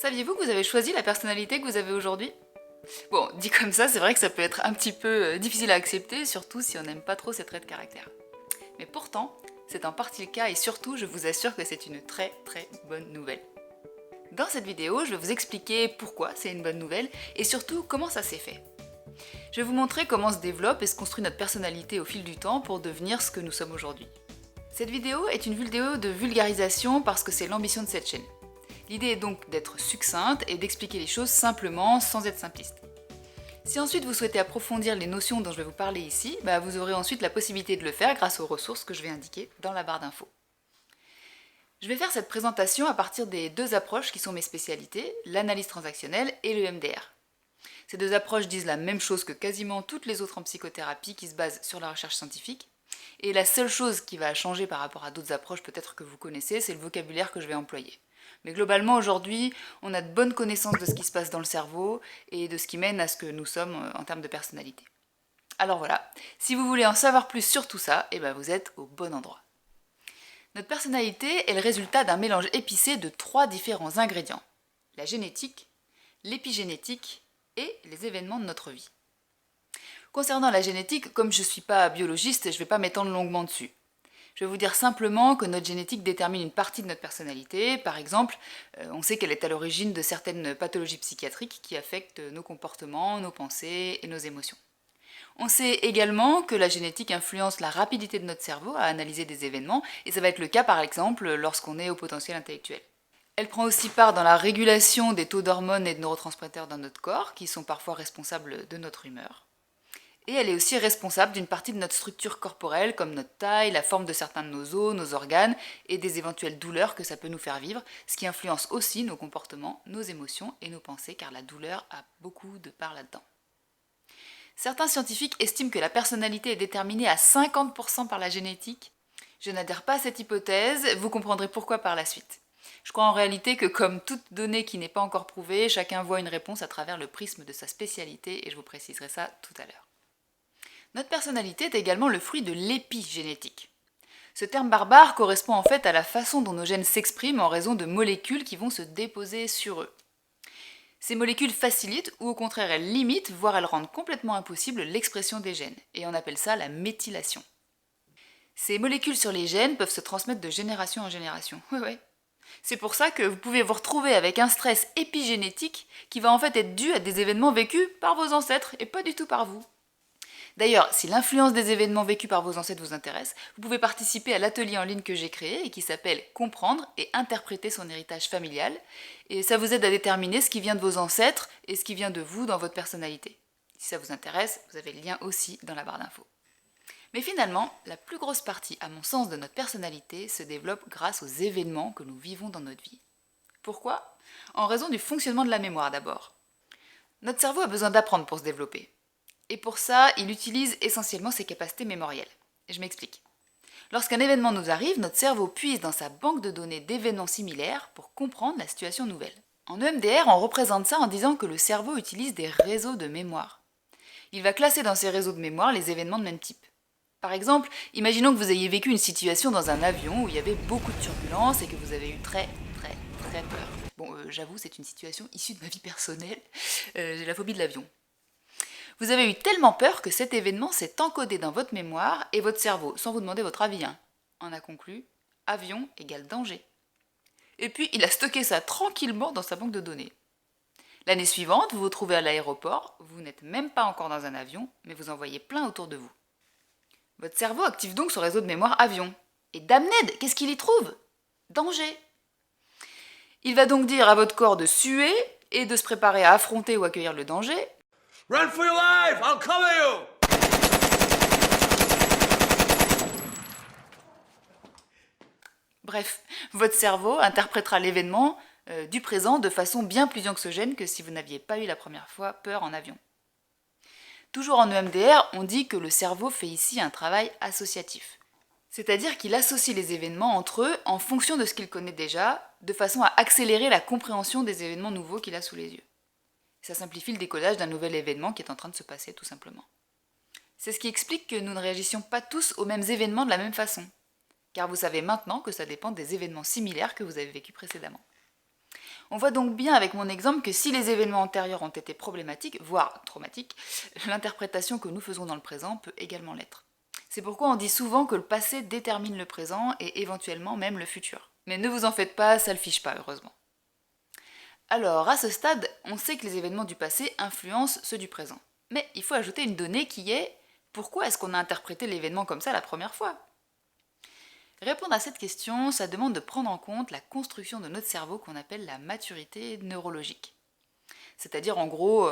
Saviez-vous que vous avez choisi la personnalité que vous avez aujourd'hui? Bon, dit comme ça, c'est vrai que ça peut être un petit peu difficile à accepter, surtout si on n'aime pas trop ces traits de caractère. Mais pourtant, c'est en partie le cas et surtout, je vous assure que c'est une très très bonne nouvelle. Dans cette vidéo, je vais vous expliquer pourquoi c'est une bonne nouvelle et surtout comment ça s'est fait. Je vais vous montrer comment se développe et se construit notre personnalité au fil du temps pour devenir ce que nous sommes aujourd'hui. Cette vidéo est une vidéo de vulgarisation parce que c'est l'ambition de cette chaîne. L'idée est donc d'être succincte et d'expliquer les choses simplement sans être simpliste. Si ensuite vous souhaitez approfondir les notions dont je vais vous parler ici, vous aurez ensuite la possibilité de le faire grâce aux ressources que je vais indiquer dans la barre d'infos. Je vais faire cette présentation à partir des deux approches qui sont mes spécialités, l'analyse transactionnelle et le MDR. Ces deux approches disent la même chose que quasiment toutes les autres en psychothérapie qui se basent sur la recherche scientifique, et la seule chose qui va changer par rapport à d'autres approches peut-être que vous connaissez, c'est le vocabulaire que je vais employer. Mais globalement, aujourd'hui, on a de bonnes connaissances de ce qui se passe dans le cerveau et de ce qui mène à ce que nous sommes en termes de personnalité. Alors voilà, si vous voulez en savoir plus sur tout ça, vous êtes au bon endroit. Notre personnalité est le résultat d'un mélange épicé de 3 différents ingrédients. La génétique, l'épigénétique et les événements de notre vie. Concernant la génétique, comme je ne suis pas biologiste, je ne vais pas m'étendre longuement dessus. Je vais vous dire simplement que notre génétique détermine une partie de notre personnalité. Par exemple, on sait qu'elle est à l'origine de certaines pathologies psychiatriques qui affectent nos comportements, nos pensées et nos émotions. On sait également que la génétique influence la rapidité de notre cerveau à analyser des événements, et ça va être le cas par exemple lorsqu'on est au potentiel intellectuel. Elle prend aussi part dans la régulation des taux d'hormones et de neurotransmetteurs dans notre corps, qui sont parfois responsables de notre humeur. Et elle est aussi responsable d'une partie de notre structure corporelle, comme notre taille, la forme de certains de nos os, nos organes, et des éventuelles douleurs que ça peut nous faire vivre, ce qui influence aussi nos comportements, nos émotions et nos pensées, car la douleur a beaucoup de part là-dedans. Certains scientifiques estiment que la personnalité est déterminée à 50% par la génétique. Je n'adhère pas à cette hypothèse, vous comprendrez pourquoi par la suite. Je crois en réalité que comme toute donnée qui n'est pas encore prouvée, chacun voit une réponse à travers le prisme de sa spécialité, et je vous préciserai ça tout à l'heure. Notre personnalité est également le fruit de l'épigénétique. Ce terme barbare correspond en fait à la façon dont nos gènes s'expriment en raison de molécules qui vont se déposer sur eux. Ces molécules facilitent ou au contraire elles limitent, voire elles rendent complètement impossible l'expression des gènes, et on appelle ça la méthylation. Ces molécules sur les gènes peuvent se transmettre de génération en génération. Ouais. C'est pour ça que vous pouvez vous retrouver avec un stress épigénétique qui va en fait être dû à des événements vécus par vos ancêtres et pas du tout par vous. D'ailleurs, si l'influence des événements vécus par vos ancêtres vous intéresse, vous pouvez participer à l'atelier en ligne que j'ai créé et qui s'appelle Comprendre et interpréter son héritage familial. Et ça vous aide à déterminer ce qui vient de vos ancêtres et ce qui vient de vous dans votre personnalité. Si ça vous intéresse, vous avez le lien aussi dans la barre d'infos. Mais finalement, la plus grosse partie, à mon sens, de notre personnalité se développe grâce aux événements que nous vivons dans notre vie. Pourquoi? En raison du fonctionnement de la mémoire d'abord. Notre cerveau a besoin d'apprendre pour se développer. Et pour ça, il utilise essentiellement ses capacités mémorielles. Et je m'explique. Lorsqu'un événement nous arrive, notre cerveau puise dans sa banque de données d'événements similaires pour comprendre la situation nouvelle. En EMDR, on représente ça en disant que le cerveau utilise des réseaux de mémoire. Il va classer dans ces réseaux de mémoire les événements de même type. Par exemple, imaginons que vous ayez vécu une situation dans un avion où il y avait beaucoup de turbulences et que vous avez eu très peur. Bon, j'avoue, c'est une situation issue de ma vie personnelle. J'ai la phobie de l'avion. Vous avez eu tellement peur que cet événement s'est encodé dans votre mémoire et votre cerveau, sans vous demander votre avis, en a conclu avion égale danger. Et puis il a stocké ça tranquillement dans sa banque de données. L'année suivante, vous vous trouvez à l'aéroport, vous n'êtes même pas encore dans un avion, mais vous en voyez plein autour de vous. Votre cerveau active donc son réseau de mémoire avion. Et damned, qu'est-ce qu'il y trouve? Danger. Il va donc dire à votre corps de suer et de se préparer à affronter ou accueillir le danger. Run for your life! I'll cover you! Bref, votre cerveau interprétera l'événement du présent de façon bien plus anxiogène que si vous n'aviez pas eu la première fois peur en avion. Toujours en EMDR, on dit que le cerveau fait ici un travail associatif. C'est-à-dire qu'il associe les événements entre eux en fonction de ce qu'il connaît déjà, de façon à accélérer la compréhension des événements nouveaux qu'il a sous les yeux. Ça simplifie le décodage d'un nouvel événement qui est en train de se passer tout simplement. C'est ce qui explique que nous ne réagissions pas tous aux mêmes événements de la même façon. Car vous savez maintenant que ça dépend des événements similaires que vous avez vécus précédemment. On voit donc bien avec mon exemple que si les événements antérieurs ont été problématiques, voire traumatiques, l'interprétation que nous faisons dans le présent peut également l'être. C'est pourquoi on dit souvent que le passé détermine le présent et éventuellement même le futur. Mais ne vous en faites pas, ça le fiche pas, heureusement. Alors, à ce stade, on sait que les événements du passé influencent ceux du présent. Mais il faut ajouter une donnée qui est pourquoi est-ce qu'on a interprété l'événement comme ça la première fois? Répondre à cette question, ça demande de prendre en compte la construction de notre cerveau qu'on appelle la maturité neurologique. C'est-à-dire en gros,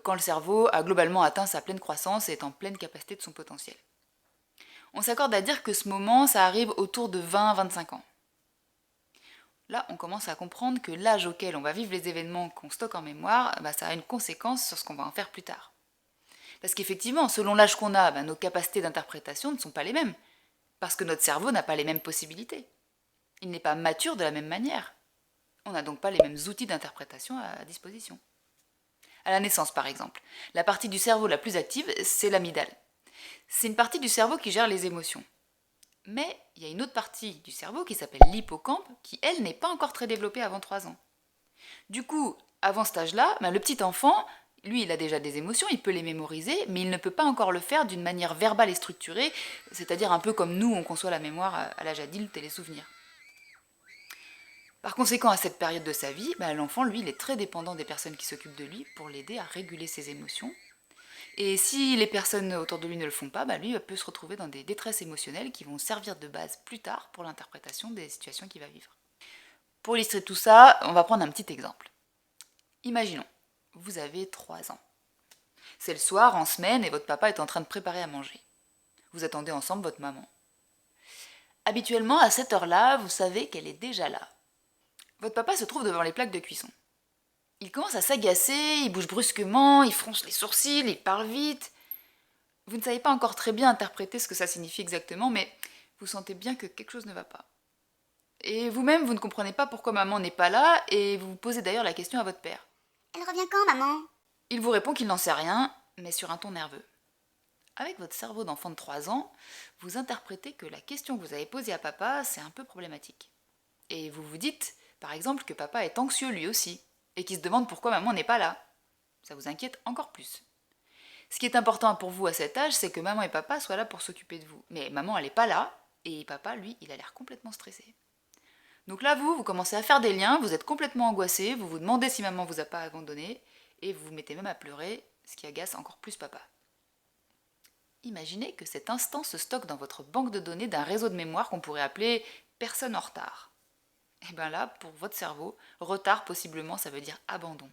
quand le cerveau a globalement atteint sa pleine croissance et est en pleine capacité de son potentiel. On s'accorde à dire que ce moment, ça arrive autour de 20-25 ans. Là, on commence à comprendre que l'âge auquel on va vivre les événements qu'on stocke en mémoire, ça a une conséquence sur ce qu'on va en faire plus tard. Parce qu'effectivement, selon l'âge qu'on a, nos capacités d'interprétation ne sont pas les mêmes. Parce que notre cerveau n'a pas les mêmes possibilités. Il n'est pas mature de la même manière. On n'a donc pas les mêmes outils d'interprétation à disposition. À la naissance, par exemple, la partie du cerveau la plus active, c'est l'amygdale. C'est une partie du cerveau qui gère les émotions. Mais il y a une autre partie du cerveau qui s'appelle l'hippocampe, qui, elle, n'est pas encore très développée avant 3 ans. Du coup, avant cet âge-là, le petit enfant, lui, il a déjà des émotions, il peut les mémoriser, mais il ne peut pas encore le faire d'une manière verbale et structurée, c'est-à-dire un peu comme nous, on conçoit la mémoire à l'âge adulte et les souvenirs. Par conséquent, à cette période de sa vie, l'enfant, lui, il est très dépendant des personnes qui s'occupent de lui pour l'aider à réguler ses émotions. Et si les personnes autour de lui ne le font pas, lui peut se retrouver dans des détresses émotionnelles qui vont servir de base plus tard pour l'interprétation des situations qu'il va vivre. Pour illustrer tout ça, on va prendre un petit exemple. Imaginons, vous avez 3 ans. C'est le soir, en semaine, et votre papa est en train de préparer à manger. Vous attendez ensemble votre maman. Habituellement, à cette heure-là, vous savez qu'elle est déjà là. Votre papa se trouve devant les plaques de cuisson. Il commence à s'agacer, il bouge brusquement, il fronce les sourcils, il parle vite. Vous ne savez pas encore très bien interpréter ce que ça signifie exactement, mais vous sentez bien que quelque chose ne va pas. Et vous-même, vous ne comprenez pas pourquoi maman n'est pas là, et vous posez d'ailleurs la question à votre père. Elle revient quand, maman? Il vous répond qu'il n'en sait rien, mais sur un ton nerveux. Avec votre cerveau d'enfant de 3 ans, vous interprétez que la question que vous avez posée à papa, c'est un peu problématique. Et vous vous dites, par exemple, que papa est anxieux lui aussi, et qu'il se demande pourquoi maman n'est pas là. Ça vous inquiète encore plus. Ce qui est important pour vous à cet âge, c'est que maman et papa soient là pour s'occuper de vous. Mais maman, elle n'est pas là, et papa, lui, il a l'air complètement stressé. Donc là, vous commencez à faire des liens, vous êtes complètement angoissé, vous vous demandez si maman vous a pas abandonné, et vous vous mettez même à pleurer, ce qui agace encore plus papa. Imaginez que cet instant se stocke dans votre banque de données d'un réseau de mémoire qu'on pourrait appeler « personne en retard ». Et bien là, pour votre cerveau, retard possiblement, ça veut dire abandon.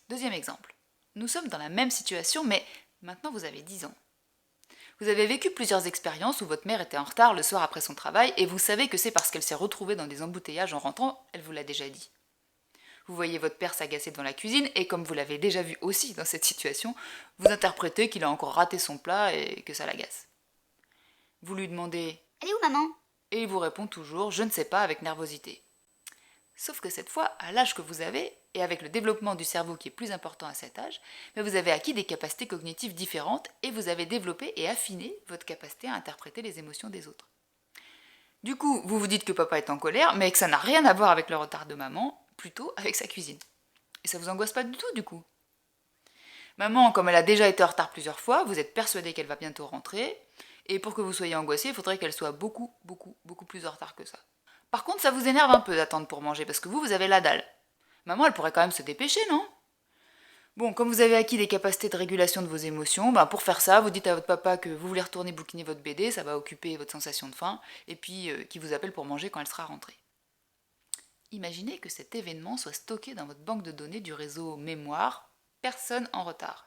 Deuxième exemple. Nous sommes dans la même situation, mais maintenant vous avez 10 ans. Vous avez vécu plusieurs expériences où votre mère était en retard le soir après son travail et vous savez que c'est parce qu'elle s'est retrouvée dans des embouteillages en rentrant, elle vous l'a déjà dit. Vous voyez votre père s'agacer devant la cuisine et comme vous l'avez déjà vu aussi dans cette situation, vous interprétez qu'il a encore raté son plat et que ça l'agace. Vous lui demandez « Elle est où, maman ?» et il vous répond toujours « je ne sais pas » avec nervosité. Sauf que cette fois, à l'âge que vous avez, et avec le développement du cerveau qui est plus important à cet âge, vous avez acquis des capacités cognitives différentes et vous avez développé et affiné votre capacité à interpréter les émotions des autres. Du coup, vous vous dites que papa est en colère, mais que ça n'a rien à voir avec le retard de maman, plutôt avec sa cuisine. Et ça vous angoisse pas du tout, du coup. Maman, comme elle a déjà été en retard plusieurs fois, vous êtes persuadé qu'elle va bientôt rentrer, et pour que vous soyez angoissé, il faudrait qu'elle soit beaucoup plus en retard que ça. Par contre, ça vous énerve un peu d'attendre pour manger, parce que vous avez la dalle. Maman, elle pourrait quand même se dépêcher, non? Bon, comme vous avez acquis des capacités de régulation de vos émotions, pour faire ça, vous dites à votre papa que vous voulez retourner bouquiner votre BD, ça va occuper votre sensation de faim, et puis qu'il vous appelle pour manger quand elle sera rentrée. Imaginez que cet événement soit stocké dans votre banque de données du réseau mémoire, personne en retard.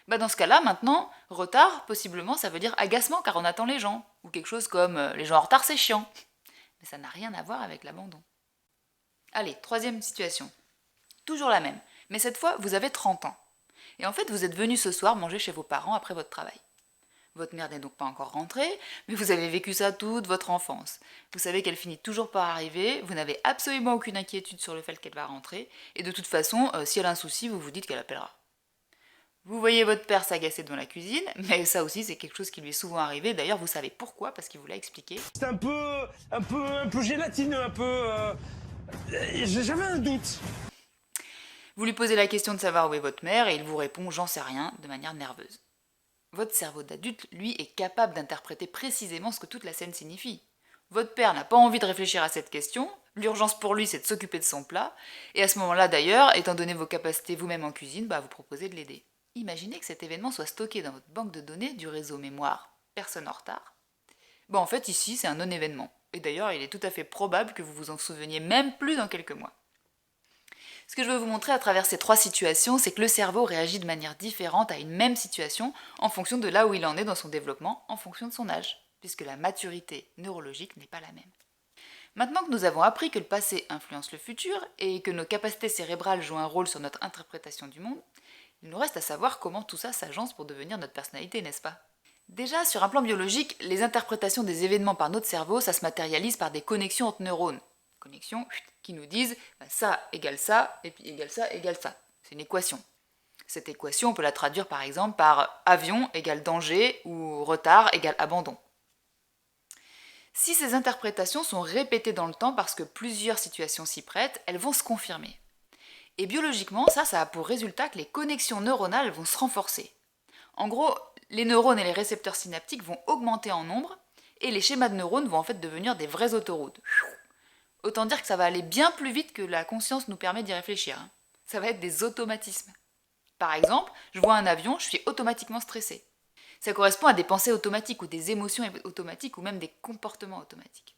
Dans ce cas-là, maintenant, retard, possiblement, ça veut dire agacement car on attend les gens, ou quelque chose comme les gens en retard c'est chiant. Mais ça n'a rien à voir avec l'abandon. Allez, troisième situation. Toujours la même, mais cette fois, vous avez 30 ans. Et en fait, vous êtes venu ce soir manger chez vos parents après votre travail. Votre mère n'est donc pas encore rentrée, mais vous avez vécu ça toute votre enfance. Vous savez qu'elle finit toujours par arriver, vous n'avez absolument aucune inquiétude sur le fait qu'elle va rentrer, et de toute façon, si elle a un souci, vous vous dites qu'elle appellera. Vous voyez votre père s'agacer devant la cuisine, mais ça aussi c'est quelque chose qui lui est souvent arrivé, d'ailleurs vous savez pourquoi, parce qu'il vous l'a expliqué. C'est un peu gélatineux, un peu... J'avais un doute. Vous lui posez la question de savoir où est votre mère et il vous répond « j'en sais rien » de manière nerveuse. Votre cerveau d'adulte, lui, est capable d'interpréter précisément ce que toute la scène signifie. Votre père n'a pas envie de réfléchir à cette question, l'urgence pour lui c'est de s'occuper de son plat, et à ce moment-là d'ailleurs, étant donné vos capacités vous-même en cuisine, vous proposez de l'aider. Imaginez que cet événement soit stocké dans votre banque de données du réseau mémoire personne en retard. En fait ici c'est un non-événement, et d'ailleurs il est tout à fait probable que vous vous en souveniez même plus dans quelques mois. Ce que je veux vous montrer à travers ces 3 situations, c'est que le cerveau réagit de manière différente à une même situation en fonction de là où il en est dans son développement, en fonction de son âge, puisque la maturité neurologique n'est pas la même. Maintenant que nous avons appris que le passé influence le futur et que nos capacités cérébrales jouent un rôle sur notre interprétation du monde, il nous reste à savoir comment tout ça s'agence pour devenir notre personnalité, n'est-ce pas? Déjà, sur un plan biologique, les interprétations des événements par notre cerveau, ça se matérialise par des connexions entre neurones. Connexions qui nous disent ça égale ça, et puis égale ça égale ça. C'est une équation. Cette équation, on peut la traduire par exemple par avion égale danger ou retard égale abandon. Si ces interprétations sont répétées dans le temps parce que plusieurs situations s'y prêtent, elles vont se confirmer. Et biologiquement, ça a pour résultat que les connexions neuronales vont se renforcer. En gros, les neurones et les récepteurs synaptiques vont augmenter en nombre et les schémas de neurones vont en fait devenir des vraies autoroutes. Autant dire que ça va aller bien plus vite que la conscience nous permet d'y réfléchir. Ça va être des automatismes. Par exemple, je vois un avion, je suis automatiquement stressée. Ça correspond à des pensées automatiques ou des émotions automatiques ou même des comportements automatiques.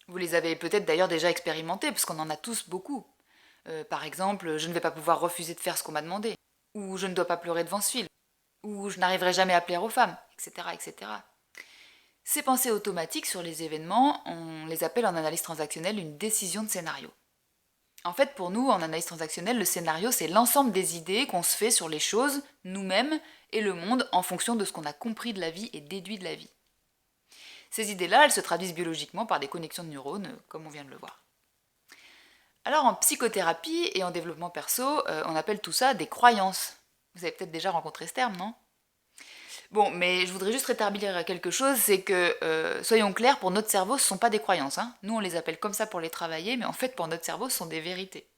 Vous les avez peut-être d'ailleurs déjà expérimentés parce qu'on en a tous beaucoup. Par exemple, je ne vais pas pouvoir refuser de faire ce qu'on m'a demandé, ou je ne dois pas pleurer devant ce film, ou je n'arriverai jamais à plaire aux femmes, etc., etc. Ces pensées automatiques sur les événements, on les appelle en analyse transactionnelle une décision de scénario. En fait, pour nous, en analyse transactionnelle, le scénario, c'est l'ensemble des idées qu'on se fait sur les choses, nous-mêmes et le monde, en fonction de ce qu'on a compris de la vie et déduit de la vie. Ces idées-là, elles se traduisent biologiquement par des connexions de neurones, comme on vient de le voir. Alors, en psychothérapie et en développement perso, on appelle tout ça des croyances. Vous avez peut-être déjà rencontré ce terme, non ? Bon, mais je voudrais juste rétablir quelque chose, c'est que, soyons clairs, pour notre cerveau, ce ne sont pas des croyances. Nous, on les appelle comme ça pour les travailler, mais en fait, pour notre cerveau, ce sont des vérités.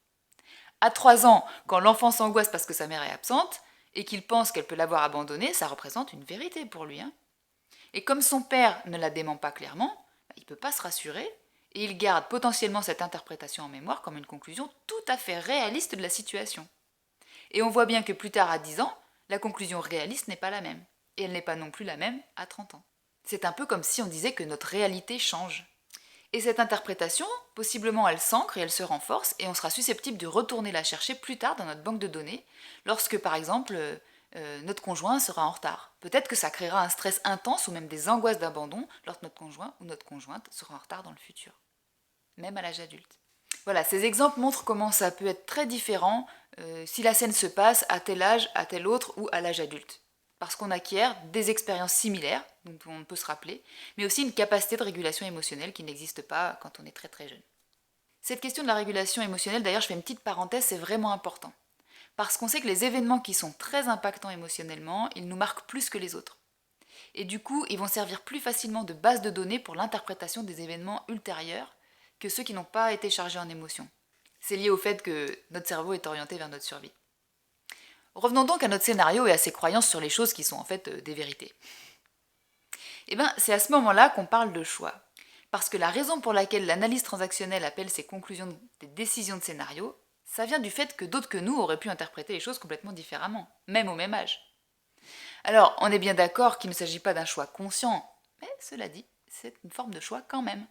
À 3 ans, quand l'enfant s'angoisse parce que sa mère est absente, et qu'il pense qu'elle peut l'avoir abandonné, ça représente une vérité pour lui. Et comme son père ne la dément pas clairement, il ne peut pas se rassurer, et il garde potentiellement cette interprétation en mémoire comme une conclusion tout à fait réaliste de la situation. Et on voit bien que plus tard, à 10 ans, la conclusion réaliste n'est pas la même. Et elle n'est pas non plus la même à 30 ans. C'est un peu comme si on disait que notre réalité change. Et cette interprétation, possiblement elle s'ancre et elle se renforce, et on sera susceptible de retourner la chercher plus tard dans notre banque de données, lorsque par exemple notre conjoint sera en retard. Peut-être que ça créera un stress intense ou même des angoisses d'abandon lorsque notre conjoint ou notre conjointe sera en retard dans le futur, même à l'âge adulte. Voilà, ces exemples montrent comment ça peut être très différent si la scène se passe à tel âge, à tel autre ou à l'âge adulte. Parce qu'on acquiert des expériences similaires, dont on peut se rappeler, mais aussi une capacité de régulation émotionnelle qui n'existe pas quand on est très très jeune. Cette question de la régulation émotionnelle, d'ailleurs je fais une petite parenthèse, c'est vraiment important. Parce qu'on sait que les événements qui sont très impactants émotionnellement, ils nous marquent plus que les autres. Et du coup, ils vont servir plus facilement de base de données pour l'interprétation des événements ultérieurs que ceux qui n'ont pas été chargés en émotions. C'est lié au fait que notre cerveau est orienté vers notre survie. Revenons donc à notre scénario et à ses croyances sur les choses qui sont en fait des vérités. C'est à ce moment-là qu'on parle de choix. Parce que la raison pour laquelle l'analyse transactionnelle appelle ces conclusions des décisions de scénario, ça vient du fait que d'autres que nous auraient pu interpréter les choses complètement différemment, même au même âge. Alors, on est bien d'accord qu'il ne s'agit pas d'un choix conscient, mais cela dit, c'est une forme de choix quand même.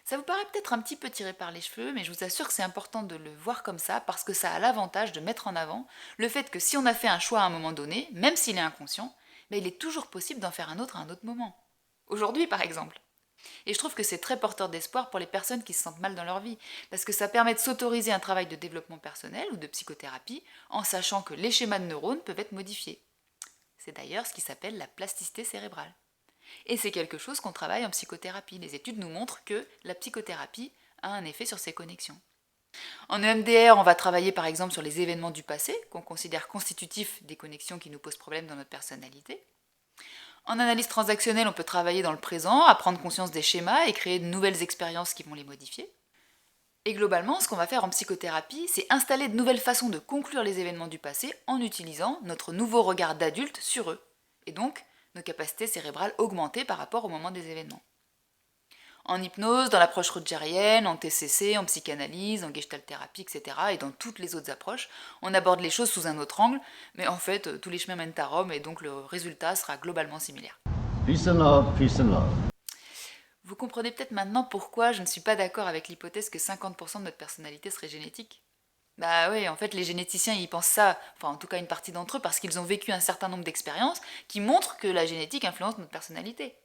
Ça vous paraît peut-être un petit peu tiré par les cheveux, mais je vous assure que c'est important de le voir comme ça, parce que ça a l'avantage de mettre en avant le fait que si on a fait un choix à un moment donné, même s'il est inconscient, il est toujours possible d'en faire un autre à un autre moment. Aujourd'hui, par exemple. Et je trouve que c'est très porteur d'espoir pour les personnes qui se sentent mal dans leur vie, parce que ça permet de s'autoriser un travail de développement personnel ou de psychothérapie, en sachant que les schémas de neurones peuvent être modifiés. C'est d'ailleurs ce qui s'appelle la plasticité cérébrale. Et c'est quelque chose qu'on travaille en psychothérapie. Les études nous montrent que la psychothérapie a un effet sur ces connexions. En EMDR, on va travailler par exemple sur les événements du passé, qu'on considère constitutifs des connexions qui nous posent problème dans notre personnalité. En analyse transactionnelle, on peut travailler dans le présent, à prendre conscience des schémas et créer de nouvelles expériences qui vont les modifier. Et globalement, ce qu'on va faire en psychothérapie, c'est installer de nouvelles façons de conclure les événements du passé en utilisant notre nouveau regard d'adulte sur eux, et donc nos capacités cérébrales augmentées par rapport au moment des événements. En hypnose, dans l'approche rogerienne, en TCC, en psychanalyse, en gestalt thérapie, etc. et dans toutes les autres approches, on aborde les choses sous un autre angle, mais en fait, tous les chemins mènent à Rome et donc le résultat sera globalement similaire. Peace and love, peace and love. Vous comprenez peut-être maintenant pourquoi je ne suis pas d'accord avec l'hypothèse que 50% de notre personnalité serait génétique. Bah oui, en fait, les généticiens, ils pensent ça, enfin en tout cas une partie d'entre eux, parce qu'ils ont vécu un certain nombre d'expériences qui montrent que la génétique influence notre personnalité.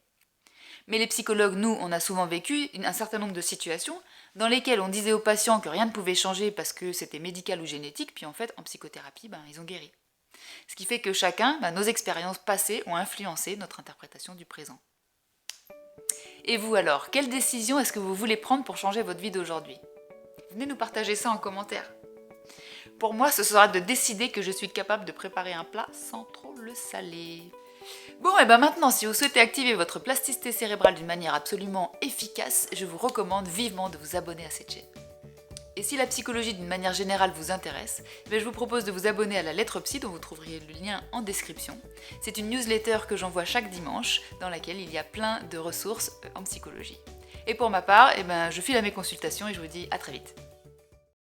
Mais les psychologues, nous, on a souvent vécu un certain nombre de situations dans lesquelles on disait aux patients que rien ne pouvait changer parce que c'était médical ou génétique, puis en fait, en psychothérapie, ils ont guéri. Ce qui fait que chacun, nos expériences passées ont influencé notre interprétation du présent. Et vous alors, quelle décision est-ce que vous voulez prendre pour changer votre vie d'aujourd'hui? Venez nous partager ça en commentaire. Pour moi, ce sera de décider que je suis capable de préparer un plat sans trop le saler. Bon, et maintenant, si vous souhaitez activer votre plasticité cérébrale d'une manière absolument efficace, je vous recommande vivement de vous abonner à cette chaîne. Et si la psychologie d'une manière générale vous intéresse, je vous propose de vous abonner à la Lettre Psy dont vous trouverez le lien en description. C'est une newsletter que j'envoie chaque dimanche dans laquelle il y a plein de ressources en psychologie. Et pour ma part, je file à mes consultations et je vous dis à très vite.